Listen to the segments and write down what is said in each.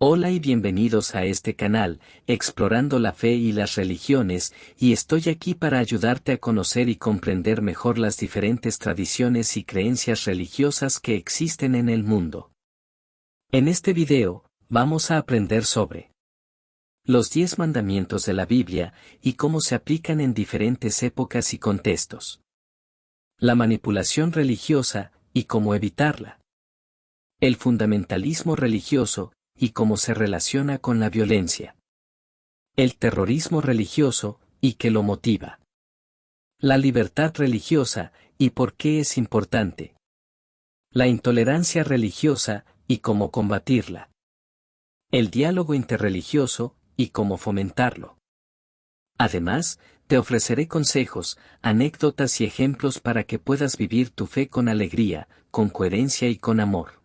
Hola y bienvenidos a este canal, Explorando la Fe y las Religiones, y estoy aquí para ayudarte a conocer y comprender mejor las diferentes tradiciones y creencias religiosas que existen en el mundo. En este video, vamos a aprender sobre los 10 mandamientos de la Biblia y cómo se aplican en diferentes épocas y contextos. La manipulación religiosa y cómo evitarla. El fundamentalismo religioso y cómo se relaciona con la violencia. El terrorismo religioso, y qué lo motiva. La libertad religiosa, y por qué es importante. La intolerancia religiosa, y cómo combatirla. El diálogo interreligioso, y cómo fomentarlo. Además, te ofreceré consejos, anécdotas y ejemplos para que puedas vivir tu fe con alegría, con coherencia y con amor.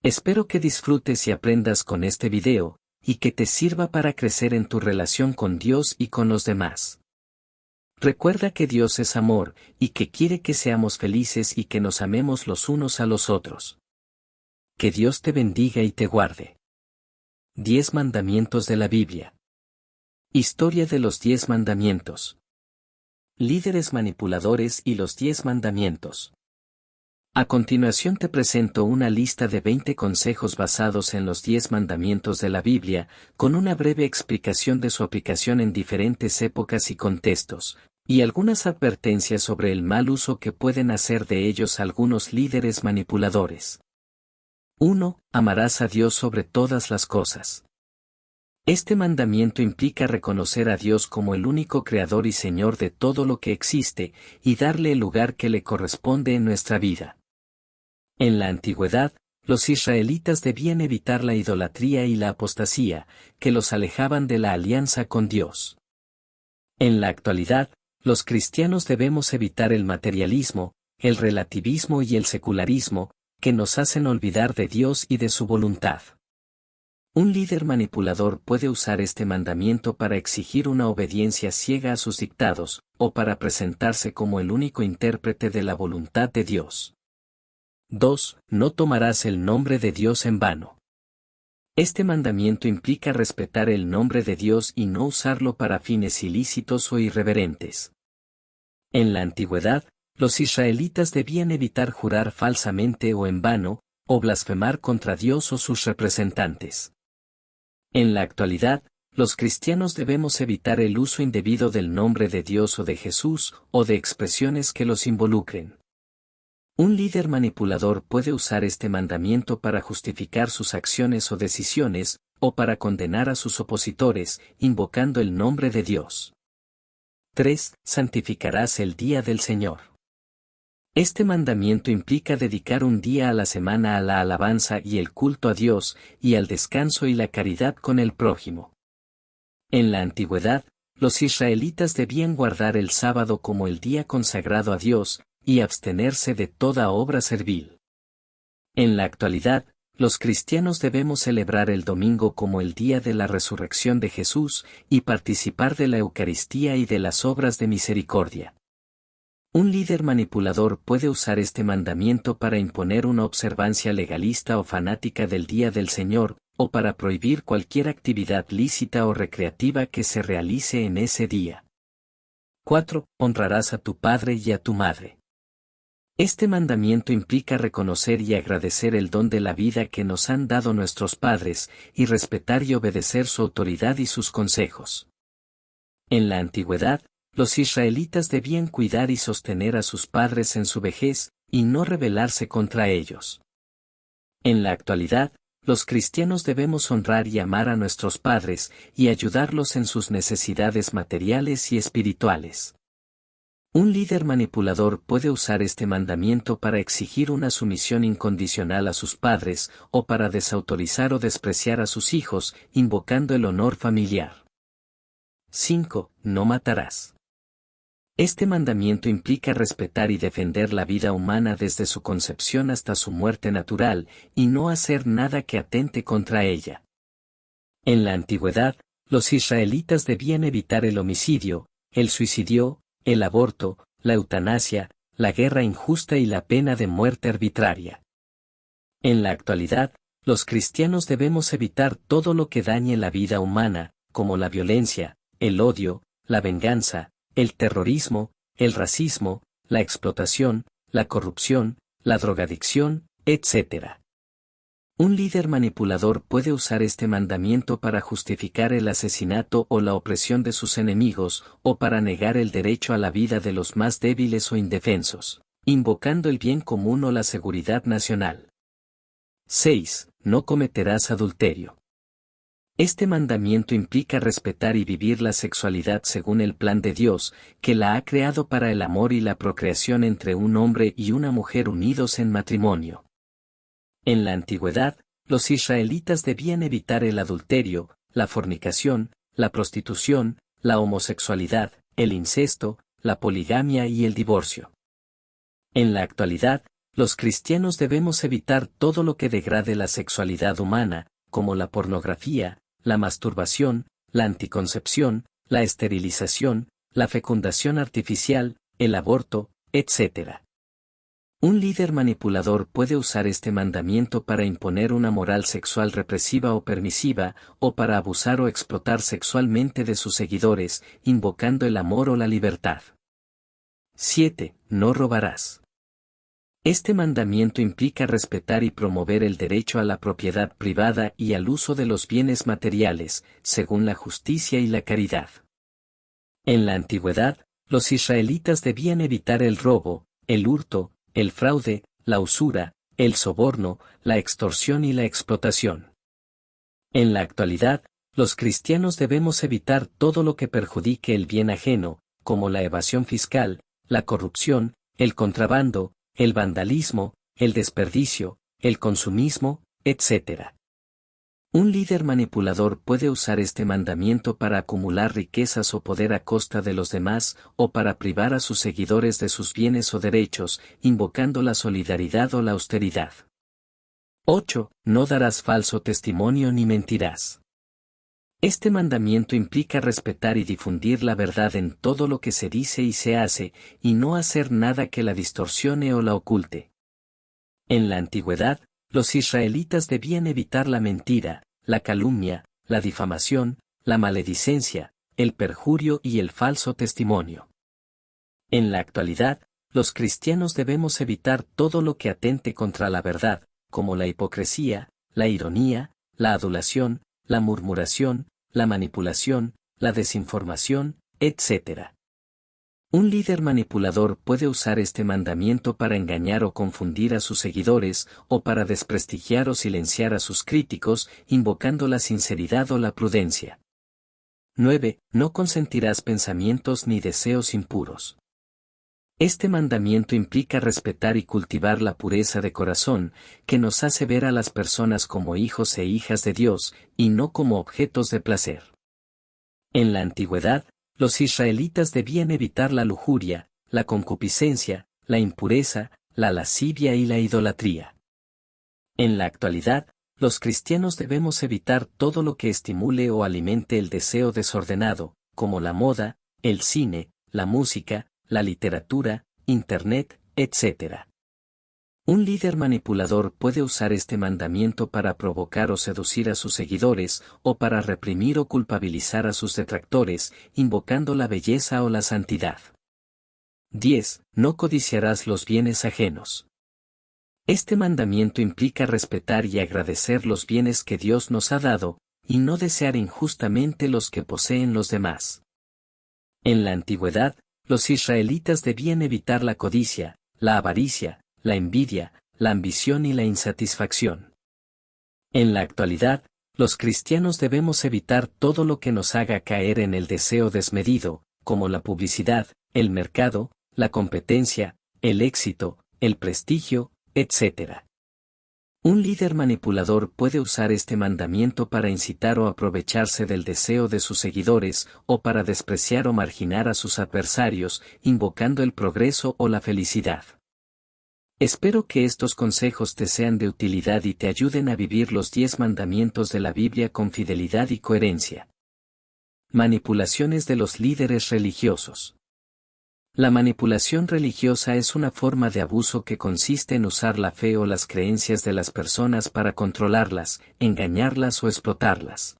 Espero que disfrutes y aprendas con este video, y que te sirva para crecer en tu relación con Dios y con los demás. Recuerda que Dios es amor, y que quiere que seamos felices y que nos amemos los unos a los otros. Que Dios te bendiga y te guarde. 10 mandamientos de la Biblia. Historia de los 10 mandamientos. Líderes manipuladores y los 10 mandamientos. A continuación te presento una lista de 20 consejos basados en los 10 mandamientos de la Biblia, con una breve explicación de su aplicación en diferentes épocas y contextos, y algunas advertencias sobre el mal uso que pueden hacer de ellos algunos líderes manipuladores. 1. Amarás a Dios sobre todas las cosas. Este mandamiento implica reconocer a Dios como el único creador y Señor de todo lo que existe, y darle el lugar que le corresponde en nuestra vida. En la antigüedad, los israelitas debían evitar la idolatría y la apostasía, que los alejaban de la alianza con Dios. En la actualidad, los cristianos debemos evitar el materialismo, el relativismo y el secularismo, que nos hacen olvidar de Dios y de su voluntad. Un líder manipulador puede usar este mandamiento para exigir una obediencia ciega a sus dictados, o para presentarse como el único intérprete de la voluntad de Dios. 2. No tomarás el nombre de Dios en vano. Este mandamiento implica respetar el nombre de Dios y no usarlo para fines ilícitos o irreverentes. En la antigüedad, los israelitas debían evitar jurar falsamente o en vano, o blasfemar contra Dios o sus representantes. En la actualidad, los cristianos debemos evitar el uso indebido del nombre de Dios o de Jesús, o de expresiones que los involucren. Un líder manipulador puede usar este mandamiento para justificar sus acciones o decisiones, o para condenar a sus opositores, invocando el nombre de Dios. 3. Santificarás el día del Señor. Este mandamiento implica dedicar un día a la semana a la alabanza y el culto a Dios, y al descanso y la caridad con el prójimo. En la antigüedad, los israelitas debían guardar el sábado como el día consagrado a Dios, y abstenerse de toda obra servil. En la actualidad, los cristianos debemos celebrar el domingo como el día de la resurrección de Jesús, y participar de la Eucaristía y de las obras de misericordia. Un líder manipulador puede usar este mandamiento para imponer una observancia legalista o fanática del Día del Señor, o para prohibir cualquier actividad lícita o recreativa que se realice en ese día. 4. Honrarás a tu padre y a tu madre. Este mandamiento implica reconocer y agradecer el don de la vida que nos han dado nuestros padres, y respetar y obedecer su autoridad y sus consejos. En la antigüedad, los israelitas debían cuidar y sostener a sus padres en su vejez, y no rebelarse contra ellos. En la actualidad, los cristianos debemos honrar y amar a nuestros padres, y ayudarlos en sus necesidades materiales y espirituales. Un líder manipulador puede usar este mandamiento para exigir una sumisión incondicional a sus padres, o para desautorizar o despreciar a sus hijos, invocando el honor familiar. 5. No matarás. Este mandamiento implica respetar y defender la vida humana desde su concepción hasta su muerte natural, y no hacer nada que atente contra ella. En la antigüedad, los israelitas debían evitar el homicidio, el suicidio, el aborto, la eutanasia, la guerra injusta y la pena de muerte arbitraria. En la actualidad, los cristianos debemos evitar todo lo que dañe la vida humana, como la violencia, el odio, la venganza, el terrorismo, el racismo, la explotación, la corrupción, la drogadicción, etc. Un líder manipulador puede usar este mandamiento para justificar el asesinato o la opresión de sus enemigos, o para negar el derecho a la vida de los más débiles o indefensos, invocando el bien común o la seguridad nacional. 6. No cometerás adulterio. Este mandamiento implica respetar y vivir la sexualidad según el plan de Dios, que la ha creado para el amor y la procreación entre un hombre y una mujer unidos en matrimonio. En la antigüedad, los israelitas debían evitar el adulterio, la fornicación, la prostitución, la homosexualidad, el incesto, la poligamia y el divorcio. En la actualidad, los cristianos debemos evitar todo lo que degrade la sexualidad humana, como la pornografía, la masturbación, la anticoncepción, la esterilización, la fecundación artificial, el aborto, etc. Un líder manipulador puede usar este mandamiento para imponer una moral sexual represiva o permisiva, o para abusar o explotar sexualmente de sus seguidores, invocando el amor o la libertad. 7. No robarás. Este mandamiento implica respetar y promover el derecho a la propiedad privada y al uso de los bienes materiales, según la justicia y la caridad. En la antigüedad, los israelitas debían evitar el robo, el hurto, el fraude, la usura, el soborno, la extorsión y la explotación. En la actualidad, los cristianos debemos evitar todo lo que perjudique el bien ajeno, como la evasión fiscal, la corrupción, el contrabando, el vandalismo, el desperdicio, el consumismo, etc. Un líder manipulador puede usar este mandamiento para acumular riquezas o poder a costa de los demás, o para privar a sus seguidores de sus bienes o derechos, invocando la solidaridad o la austeridad. 8. No darás falso testimonio ni mentirás. Este mandamiento implica respetar y difundir la verdad en todo lo que se dice y se hace, y no hacer nada que la distorsione o la oculte. En la antigüedad, los israelitas debían evitar la mentira, la calumnia, la difamación, la maledicencia, el perjurio y el falso testimonio. En la actualidad, los cristianos debemos evitar todo lo que atente contra la verdad, como la hipocresía, la ironía, la adulación, la murmuración, la manipulación, la desinformación, etc. Un líder manipulador puede usar este mandamiento para engañar o confundir a sus seguidores, o para desprestigiar o silenciar a sus críticos, invocando la sinceridad o la prudencia. 9. No consentirás pensamientos ni deseos impuros. Este mandamiento implica respetar y cultivar la pureza de corazón, que nos hace ver a las personas como hijos e hijas de Dios, y no como objetos de placer. En la antigüedad, los israelitas debían evitar la lujuria, la concupiscencia, la impureza, la lascivia y la idolatría. En la actualidad, los cristianos debemos evitar todo lo que estimule o alimente el deseo desordenado, como la moda, el cine, la música, la literatura, Internet, etc. Un líder manipulador puede usar este mandamiento para provocar o seducir a sus seguidores, o para reprimir o culpabilizar a sus detractores, invocando la belleza o la santidad. 10. No codiciarás los bienes ajenos. Este mandamiento implica respetar y agradecer los bienes que Dios nos ha dado, y no desear injustamente los que poseen los demás. En la antigüedad, los israelitas debían evitar la codicia, la avaricia, la envidia, la ambición y la insatisfacción. En la actualidad, los cristianos debemos evitar todo lo que nos haga caer en el deseo desmedido, como la publicidad, el mercado, la competencia, el éxito, el prestigio, etc. Un líder manipulador puede usar este mandamiento para incitar o aprovecharse del deseo de sus seguidores, o para despreciar o marginar a sus adversarios, invocando el progreso o la felicidad. Espero que estos consejos te sean de utilidad y te ayuden a vivir los 10 mandamientos de la Biblia con fidelidad y coherencia. Manipulaciones de los líderes religiosos. La manipulación religiosa es una forma de abuso que consiste en usar la fe o las creencias de las personas para controlarlas, engañarlas o explotarlas.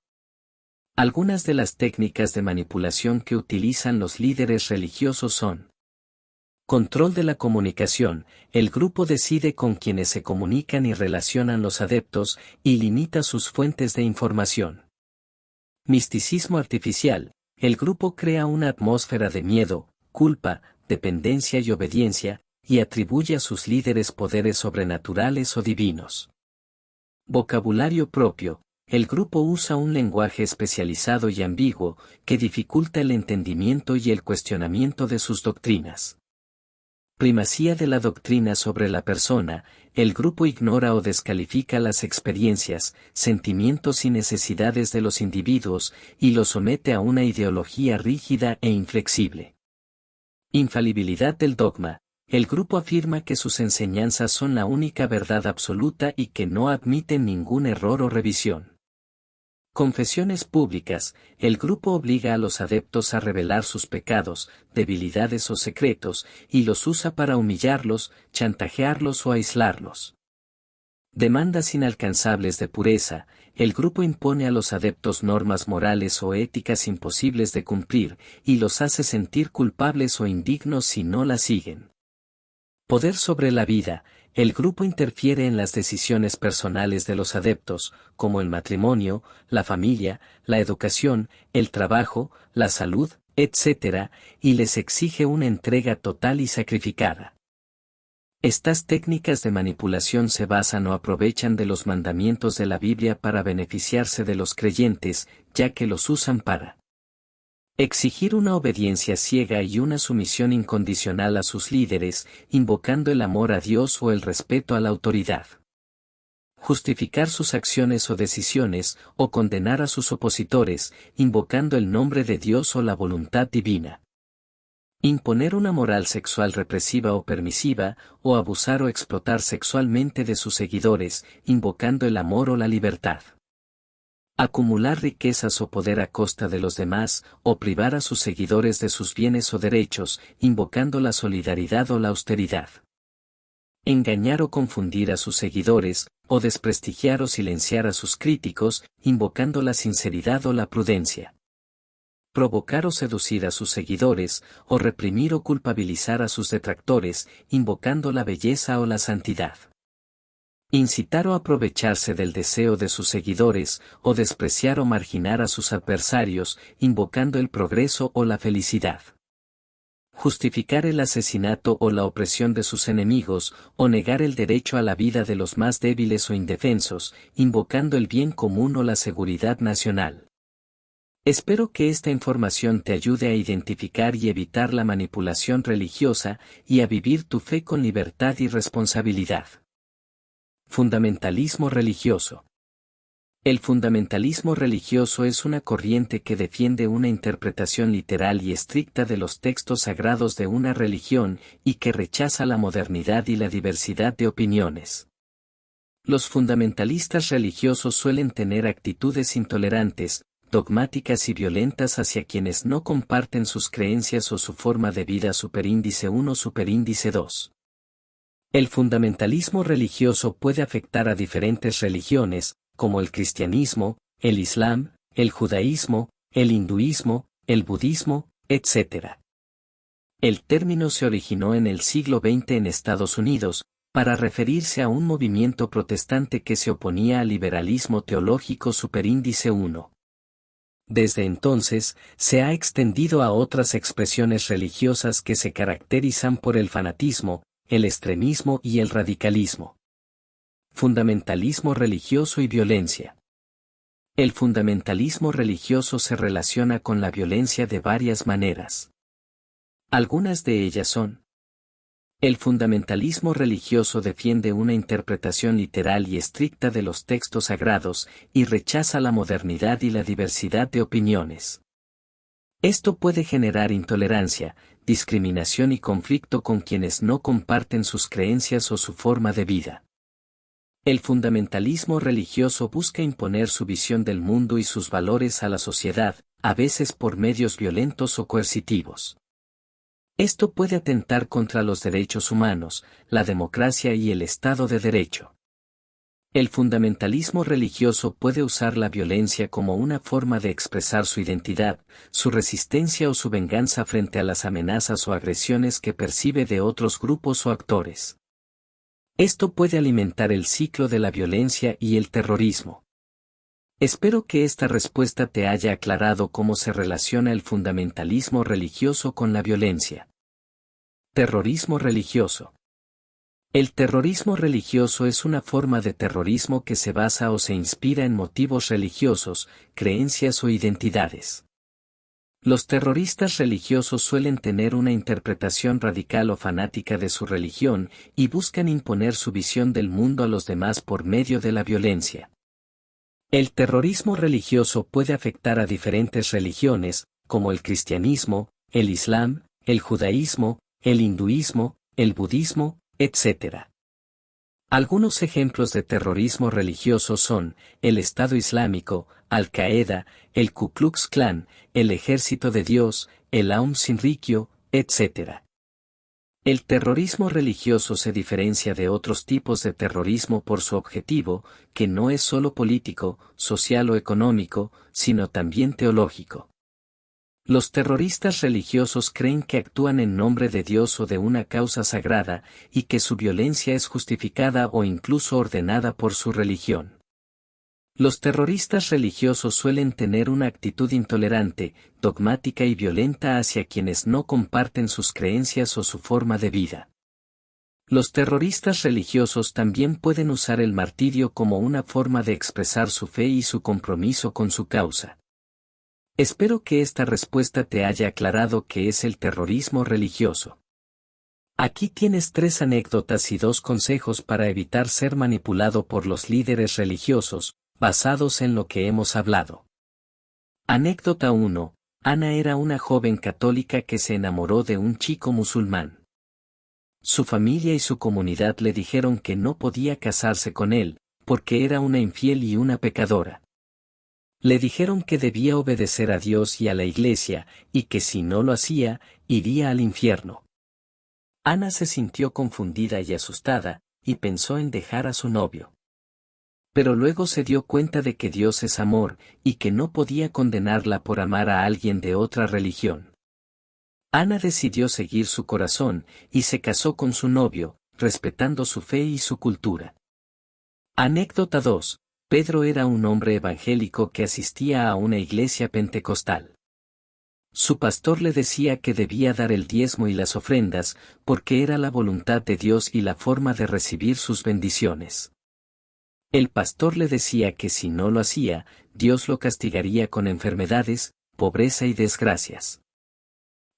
Algunas de las técnicas de manipulación que utilizan los líderes religiosos son: control de la comunicación. El grupo decide con quienes se comunican y relacionan los adeptos, y limita sus fuentes de información. Misticismo artificial. El grupo crea una atmósfera de miedo, culpa, dependencia y obediencia, y atribuye a sus líderes poderes sobrenaturales o divinos. Vocabulario propio. El grupo usa un lenguaje especializado y ambiguo, que dificulta el entendimiento y el cuestionamiento de sus doctrinas. Primacía de la doctrina sobre la persona. El grupo ignora o descalifica las experiencias, sentimientos y necesidades de los individuos, y los somete a una ideología rígida e inflexible. Infalibilidad del dogma. El grupo afirma que sus enseñanzas son la única verdad absoluta y que no admiten ningún error o revisión. Confesiones públicas. El grupo obliga a los adeptos a revelar sus pecados, debilidades o secretos, y los usa para humillarlos, chantajearlos o aislarlos. Demandas inalcanzables de pureza. El grupo impone a los adeptos normas morales o éticas imposibles de cumplir, y los hace sentir culpables o indignos si no las siguen. Poder sobre la vida. El grupo interfiere en las decisiones personales de los adeptos, como el matrimonio, la familia, la educación, el trabajo, la salud, etc., y les exige una entrega total y sacrificada. Estas técnicas de manipulación se basan o aprovechan de los mandamientos de la Biblia para beneficiarse de los creyentes, ya que los usan para exigir una obediencia ciega y una sumisión incondicional a sus líderes, invocando el amor a Dios o el respeto a la autoridad. Justificar sus acciones o decisiones, o condenar a sus opositores, invocando el nombre de Dios o la voluntad divina. Imponer una moral sexual represiva o permisiva, o abusar o explotar sexualmente de sus seguidores, invocando el amor o la libertad. Acumular riquezas o poder a costa de los demás, o privar a sus seguidores de sus bienes o derechos, invocando la solidaridad o la austeridad. Engañar o confundir a sus seguidores, o desprestigiar o silenciar a sus críticos, invocando la sinceridad o la prudencia. Provocar o seducir a sus seguidores, o reprimir o culpabilizar a sus detractores, invocando la belleza o la santidad. Incitar o aprovecharse del deseo de sus seguidores, o despreciar o marginar a sus adversarios, invocando el progreso o la felicidad. Justificar el asesinato o la opresión de sus enemigos, o negar el derecho a la vida de los más débiles o indefensos, invocando el bien común o la seguridad nacional. Espero que esta información te ayude a identificar y evitar la manipulación religiosa, y a vivir tu fe con libertad y responsabilidad. Fundamentalismo religioso. El fundamentalismo religioso es una corriente que defiende una interpretación literal y estricta de los textos sagrados de una religión, y que rechaza la modernidad y la diversidad de opiniones. Los fundamentalistas religiosos suelen tener actitudes intolerantes, dogmáticas y violentas hacia quienes no comparten sus creencias o su forma de vida. Superíndice 1 Superíndice 2. El fundamentalismo religioso puede afectar a diferentes religiones, como el cristianismo, el islam, el judaísmo, el hinduismo, el budismo, etc. El término se originó en el siglo XX en Estados Unidos, para referirse a un movimiento protestante que se oponía al liberalismo teológico. Superíndice 1. Desde entonces, se ha extendido a otras expresiones religiosas que se caracterizan por el fanatismo, el extremismo y el radicalismo. Fundamentalismo religioso y violencia. El fundamentalismo religioso se relaciona con la violencia de varias maneras. Algunas de ellas son: el fundamentalismo religioso defiende una interpretación literal y estricta de los textos sagrados, y rechaza la modernidad y la diversidad de opiniones. Esto puede generar intolerancia, discriminación y conflicto con quienes no comparten sus creencias o su forma de vida. El fundamentalismo religioso busca imponer su visión del mundo y sus valores a la sociedad, a veces por medios violentos o coercitivos. Esto puede atentar contra los derechos humanos, la democracia y el Estado de Derecho. El fundamentalismo religioso puede usar la violencia como una forma de expresar su identidad, su resistencia o su venganza frente a las amenazas o agresiones que percibe de otros grupos o actores. Esto puede alimentar el ciclo de la violencia y el terrorismo. Espero que esta respuesta te haya aclarado cómo se relaciona el fundamentalismo religioso con la violencia. Terrorismo religioso. El terrorismo religioso es una forma de terrorismo que se basa o se inspira en motivos religiosos, creencias o identidades. Los terroristas religiosos suelen tener una interpretación radical o fanática de su religión y buscan imponer su visión del mundo a los demás por medio de la violencia. El terrorismo religioso puede afectar a diferentes religiones, como el cristianismo, el islam, el judaísmo, el hinduismo, el budismo, etc. Algunos ejemplos de terrorismo religioso son el Estado Islámico, Al-Qaeda, el Ku Klux Klan, el Ejército de Dios, el Aum Shinrikyo, etc. El terrorismo religioso se diferencia de otros tipos de terrorismo por su objetivo, que no es solo político, social o económico, sino también teológico. Los terroristas religiosos creen que actúan en nombre de Dios o de una causa sagrada, y que su violencia es justificada o incluso ordenada por su religión. Los terroristas religiosos suelen tener una actitud intolerante, dogmática y violenta hacia quienes no comparten sus creencias o su forma de vida. Los terroristas religiosos también pueden usar el martirio como una forma de expresar su fe y su compromiso con su causa. Espero que esta respuesta te haya aclarado qué es el terrorismo religioso. Aquí tienes 3 anécdotas y 2 consejos para evitar ser manipulado por los líderes religiosos, basados en lo que hemos hablado. Anécdota 1. Ana era una joven católica que se enamoró de un chico musulmán. Su familia y su comunidad le dijeron que no podía casarse con él, porque era una infiel y una pecadora. Le dijeron que debía obedecer a Dios y a la Iglesia, y que si no lo hacía, iría al infierno. Ana se sintió confundida y asustada, y pensó en dejar a su novio. Pero luego se dio cuenta de que Dios es amor, y que no podía condenarla por amar a alguien de otra religión. Ana decidió seguir su corazón, y se casó con su novio, respetando su fe y su cultura. Anécdota 2. Pedro era un hombre evangélico que asistía a una iglesia pentecostal. Su pastor le decía que debía dar el diezmo y las ofrendas, porque era la voluntad de Dios y la forma de recibir sus bendiciones. El pastor le decía que si no lo hacía, Dios lo castigaría con enfermedades, pobreza y desgracias.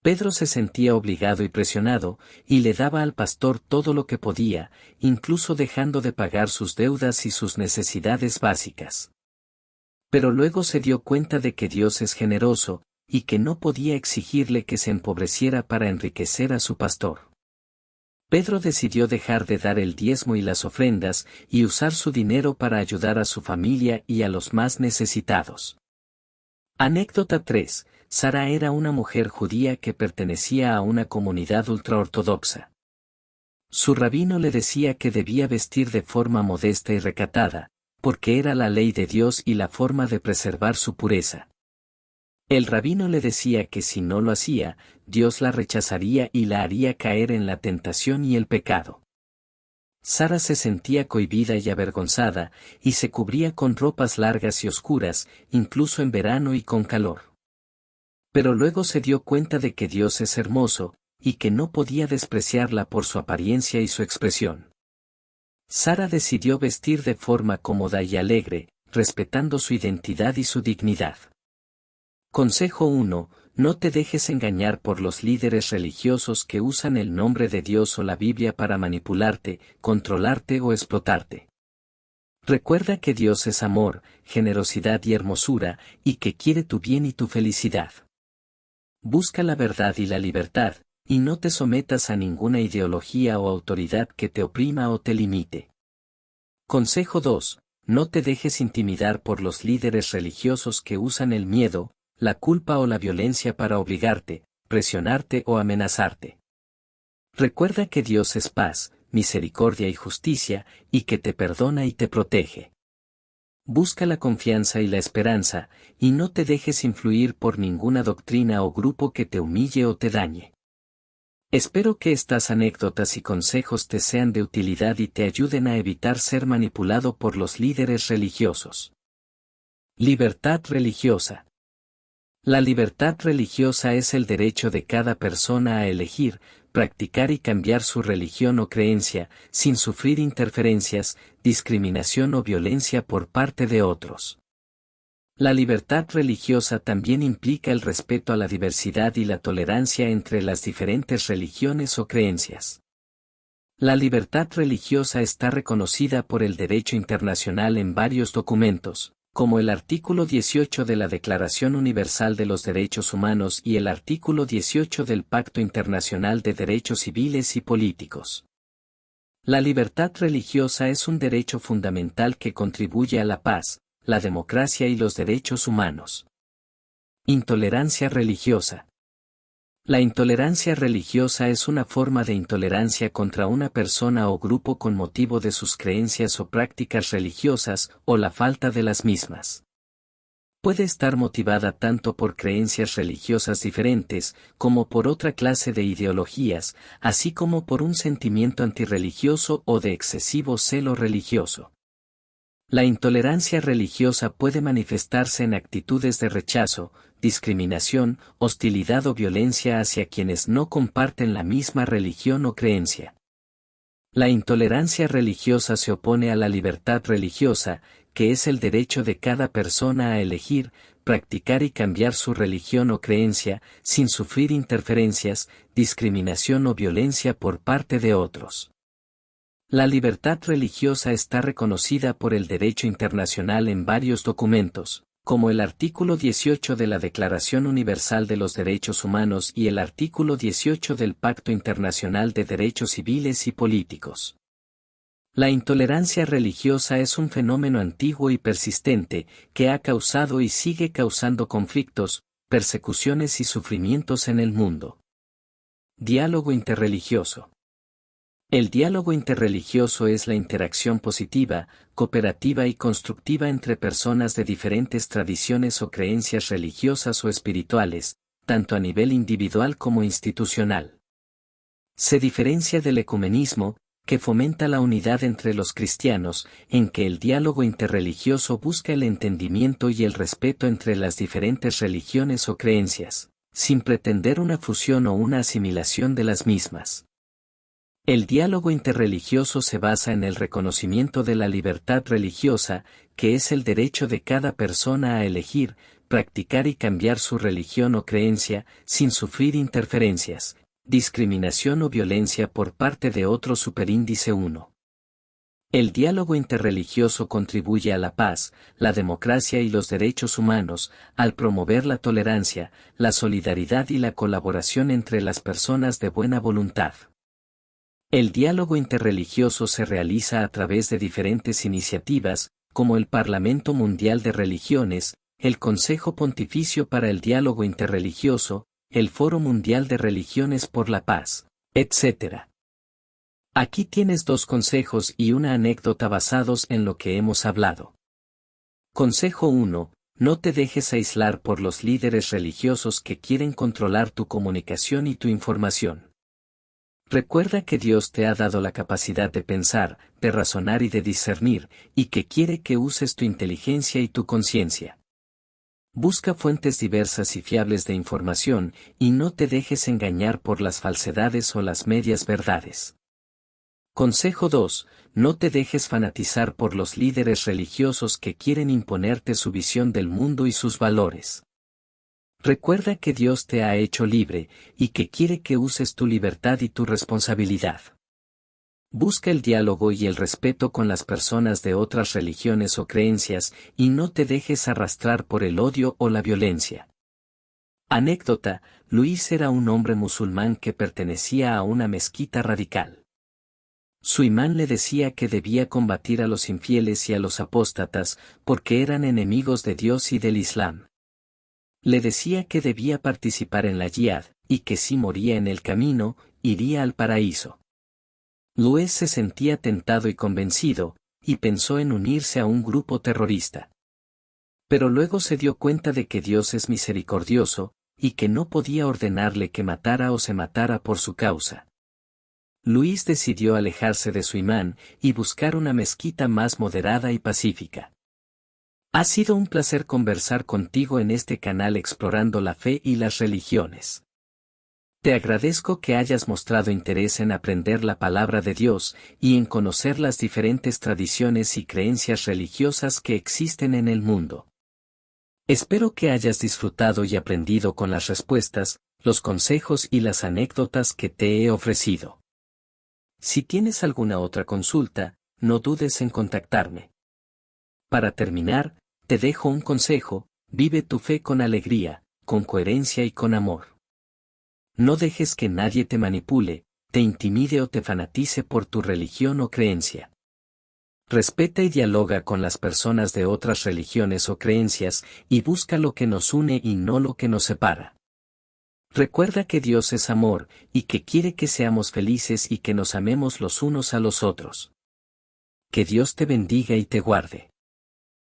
Pedro se sentía obligado y presionado, y le daba al pastor todo lo que podía, incluso dejando de pagar sus deudas y sus necesidades básicas. Pero luego se dio cuenta de que Dios es generoso, y que no podía exigirle que se empobreciera para enriquecer a su pastor. Pedro decidió dejar de dar el diezmo y las ofrendas, y usar su dinero para ayudar a su familia y a los más necesitados. Anécdota 3. Sara era una mujer judía que pertenecía a una comunidad ultraortodoxa. Su rabino le decía que debía vestir de forma modesta y recatada, porque era la ley de Dios y la forma de preservar su pureza. El rabino le decía que si no lo hacía, Dios la rechazaría y la haría caer en la tentación y el pecado. Sara se sentía cohibida y avergonzada, y se cubría con ropas largas y oscuras, incluso en verano y con calor. Pero luego se dio cuenta de que Dios es hermoso, y que no podía despreciarla por su apariencia y su expresión. Sara decidió vestir de forma cómoda y alegre, respetando su identidad y su dignidad. Consejo 1. No te dejes engañar por los líderes religiosos que usan el nombre de Dios o la Biblia para manipularte, controlarte o explotarte. Recuerda que Dios es amor, generosidad y hermosura, y que quiere tu bien y tu felicidad. Busca la verdad y la libertad, y no te sometas a ninguna ideología o autoridad que te oprima o te limite. Consejo 2. No te dejes intimidar por los líderes religiosos que usan el miedo, la culpa o la violencia para obligarte, presionarte o amenazarte. Recuerda que Dios es paz, misericordia y justicia, y que te perdona y te protege. Busca la confianza y la esperanza, y no te dejes influir por ninguna doctrina o grupo que te humille o te dañe. Espero que estas anécdotas y consejos te sean de utilidad y te ayuden a evitar ser manipulado por los líderes religiosos. Libertad religiosa. La libertad religiosa es el derecho de cada persona a elegir, practicar y cambiar su religión o creencia, sin sufrir interferencias, discriminación o violencia por parte de otros. La libertad religiosa también implica el respeto a la diversidad y la tolerancia entre las diferentes religiones o creencias. La libertad religiosa está reconocida por el derecho internacional en varios documentos, como el artículo 18 de la Declaración Universal de los Derechos Humanos y el artículo 18 del Pacto Internacional de Derechos Civiles y Políticos. La libertad religiosa es un derecho fundamental que contribuye a la paz, la democracia y los derechos humanos. Intolerancia religiosa. La intolerancia religiosa es una forma de intolerancia contra una persona o grupo con motivo de sus creencias o prácticas religiosas o la falta de las mismas. Puede estar motivada tanto por creencias religiosas diferentes como por otra clase de ideologías, así como por un sentimiento antirreligioso o de excesivo celo religioso. La intolerancia religiosa puede manifestarse en actitudes de rechazo, discriminación, hostilidad o violencia hacia quienes no comparten la misma religión o creencia. La intolerancia religiosa se opone a la libertad religiosa, que es el derecho de cada persona a elegir, practicar y cambiar su religión o creencia, sin sufrir interferencias, discriminación o violencia por parte de otros. La libertad religiosa está reconocida por el derecho internacional en varios documentos, como el artículo 18 de la Declaración Universal de los Derechos Humanos y el artículo 18 del Pacto Internacional de Derechos Civiles y Políticos. La intolerancia religiosa es un fenómeno antiguo y persistente, que ha causado y sigue causando conflictos, persecuciones y sufrimientos en el mundo. Diálogo interreligioso. El diálogo interreligioso es la interacción positiva, cooperativa y constructiva entre personas de diferentes tradiciones o creencias religiosas o espirituales, tanto a nivel individual como institucional. Se diferencia del ecumenismo, que fomenta la unidad entre los cristianos, en que el diálogo interreligioso busca el entendimiento y el respeto entre las diferentes religiones o creencias, sin pretender una fusión o una asimilación de las mismas. El diálogo interreligioso se basa en el reconocimiento de la libertad religiosa, que es el derecho de cada persona a elegir, practicar y cambiar su religión o creencia, sin sufrir interferencias, discriminación o violencia por parte de otro superíndice 1. El diálogo interreligioso contribuye a la paz, la democracia y los derechos humanos, al promover la tolerancia, la solidaridad y la colaboración entre las personas de buena voluntad. El diálogo interreligioso se realiza a través de diferentes iniciativas, como el Parlamento Mundial de Religiones, el Consejo Pontificio para el Diálogo Interreligioso, el Foro Mundial de Religiones por la Paz, etc. Aquí tienes 2 consejos y una anécdota basados en lo que hemos hablado. Consejo 1. No te dejes aislar por los líderes religiosos que quieren controlar tu comunicación y tu información. Recuerda que Dios te ha dado la capacidad de pensar, de razonar y de discernir, y que quiere que uses tu inteligencia y tu conciencia. Busca fuentes diversas y fiables de información, y no te dejes engañar por las falsedades o las medias verdades. Consejo 2. No te dejes fanatizar por los líderes religiosos que quieren imponerte su visión del mundo y sus valores. Recuerda que Dios te ha hecho libre, y que quiere que uses tu libertad y tu responsabilidad. Busca el diálogo y el respeto con las personas de otras religiones o creencias, y no te dejes arrastrar por el odio o la violencia. Anécdota: Luis era un hombre musulmán que pertenecía a una mezquita radical. Su imán le decía que debía combatir a los infieles y a los apóstatas, porque eran enemigos de Dios y del Islam. Le decía que debía participar en la yihad, y que si moría en el camino, iría al paraíso. Luis se sentía tentado y convencido, y pensó en unirse a un grupo terrorista. Pero luego se dio cuenta de que Dios es misericordioso, y que no podía ordenarle que matara o se matara por su causa. Luis decidió alejarse de su imán y buscar una mezquita más moderada y pacífica. Ha sido un placer conversar contigo en este canal explorando la fe y las religiones. Te agradezco que hayas mostrado interés en aprender la palabra de Dios y en conocer las diferentes tradiciones y creencias religiosas que existen en el mundo. Espero que hayas disfrutado y aprendido con las respuestas, los consejos y las anécdotas que te he ofrecido. Si tienes alguna otra consulta, no dudes en contactarme. Para terminar, te dejo un consejo: vive tu fe con alegría, con coherencia y con amor. No dejes que nadie te manipule, te intimide o te fanatice por tu religión o creencia. Respeta y dialoga con las personas de otras religiones o creencias, y busca lo que nos une y no lo que nos separa. Recuerda que Dios es amor, y que quiere que seamos felices y que nos amemos los unos a los otros. Que Dios te bendiga y te guarde.